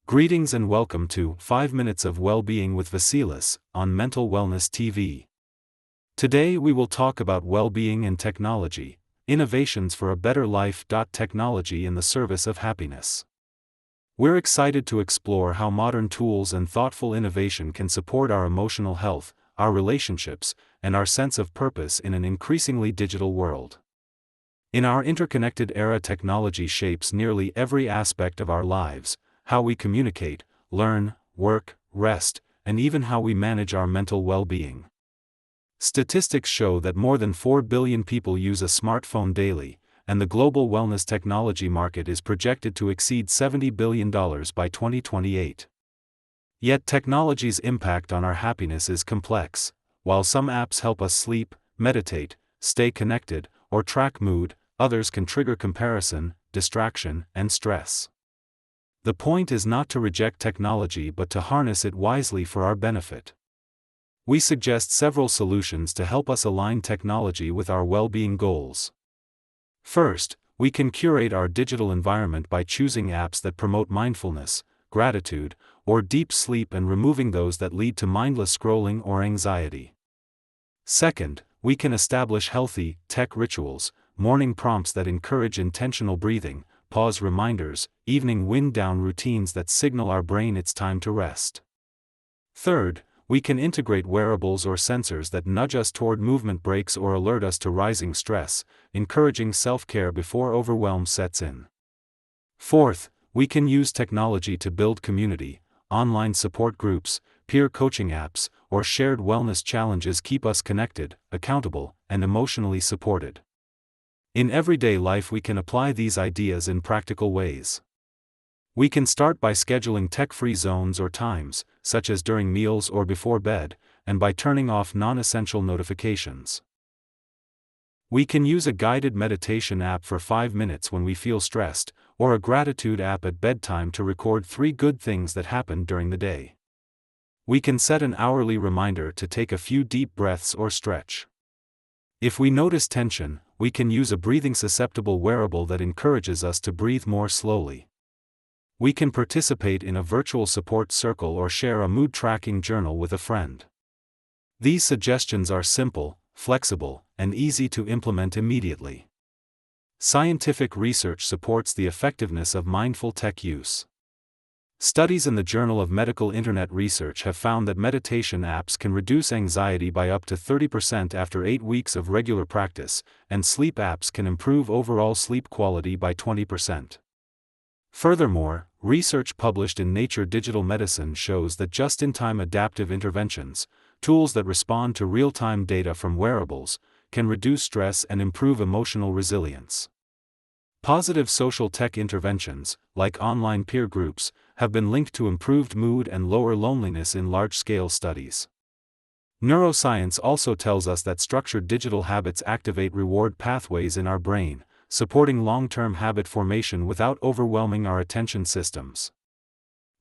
Greetings and welcome to 5 Minutes of Wellbeing with Vasilis on Mental Wellness TV. Today we will talk about well-being and technology, innovations for a better life. Technology in the service of happiness. We're excited to explore how modern tools and thoughtful innovation can support our emotional health, our relationships, and our sense of purpose in an increasingly digital world. In our interconnected era, technology shapes nearly every aspect of our lives: how we communicate, learn, work, rest, and even how we manage our mental well-being. Statistics show that more than 4 billion people use a smartphone daily, and the global wellness technology market is projected to exceed $70 billion by 2028. Yet technology's impact on our happiness is complex. While some apps help us sleep, meditate, stay connected, or track mood, others can trigger comparison, distraction, and stress. The point is not to reject technology but to harness it wisely for our benefit. We suggest several solutions to help us align technology with our well-being goals. First, we can curate our digital environment by choosing apps that promote mindfulness, gratitude, or deep sleep and removing those that lead to mindless scrolling or anxiety. Second, we can establish healthy, tech rituals, morning prompts that encourage intentional breathing, pause reminders, evening wind-down routines that signal our brain it's time to rest. Third, we can integrate wearables or sensors that nudge us toward movement breaks or alert us to rising stress, encouraging self-care before overwhelm sets in. Fourth, we can use technology to build community. Online support groups, peer coaching apps, or shared wellness challenges keep us connected, accountable, and emotionally supported. In everyday life we can apply these ideas in practical ways. We can start by scheduling tech-free zones or times, such as during meals or before bed, and by turning off non-essential notifications. We can use a guided meditation app for 5 minutes when we feel stressed, or a gratitude app at bedtime to record 3 good things that happened during the day. We can set an hourly reminder to take a few deep breaths or stretch. If we notice tension, we can use a breathing-susceptible wearable that encourages us to breathe more slowly. We can participate in a virtual support circle or share a mood-tracking journal with a friend. These suggestions are simple, flexible, and easy to implement immediately. Scientific research supports the effectiveness of mindful tech use. Studies in the Journal of Medical Internet Research have found that meditation apps can reduce anxiety by up to 30% after 8 weeks of regular practice, and sleep apps can improve overall sleep quality by 20%. Furthermore, research published in Nature Digital Medicine shows that just-in-time adaptive interventions, tools that respond to real-time data from wearables, can reduce stress and improve emotional resilience. Positive social tech interventions, like online peer groups, have been linked to improved mood and lower loneliness in large-scale studies. Neuroscience also tells us that structured digital habits activate reward pathways in our brain, supporting long-term habit formation without overwhelming our attention systems.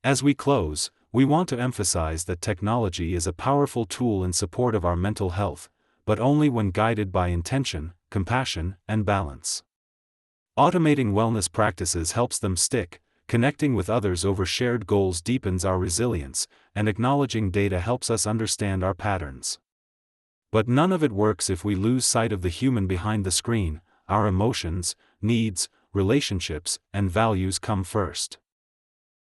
As we close, we want to emphasize that technology is a powerful tool in support of our mental health, but only when guided by intention, compassion, and balance. Automating wellness practices helps them stick, connecting with others over shared goals deepens our resilience, and acknowledging data helps us understand our patterns. But none of it works if we lose sight of the human behind the screen. Our emotions, needs, relationships, and values come first.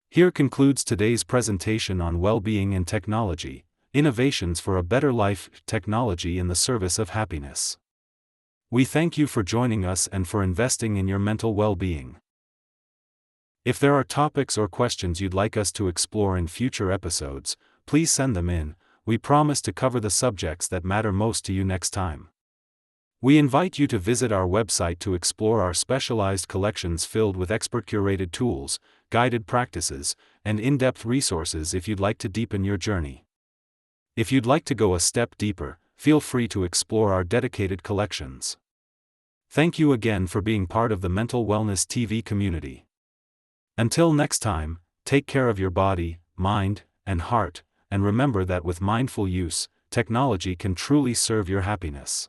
Here concludes today's presentation on well-being and technology, innovations for a better life, technology in the service of happiness. We thank you for joining us and for investing in your mental well-being. If there are topics or questions you'd like us to explore in future episodes, please send them in. We promise to cover the subjects that matter most to you next time. We invite you to visit our website to explore our specialized collections filled with expert-curated tools, guided practices, and in-depth resources if you'd like to deepen your journey. If you'd like to go a step deeper, feel free to explore our dedicated collections. Thank you again for being part of the Mental Wellness TV community. Until next time, take care of your body, mind, and heart, and remember that with mindful use, technology can truly serve your happiness.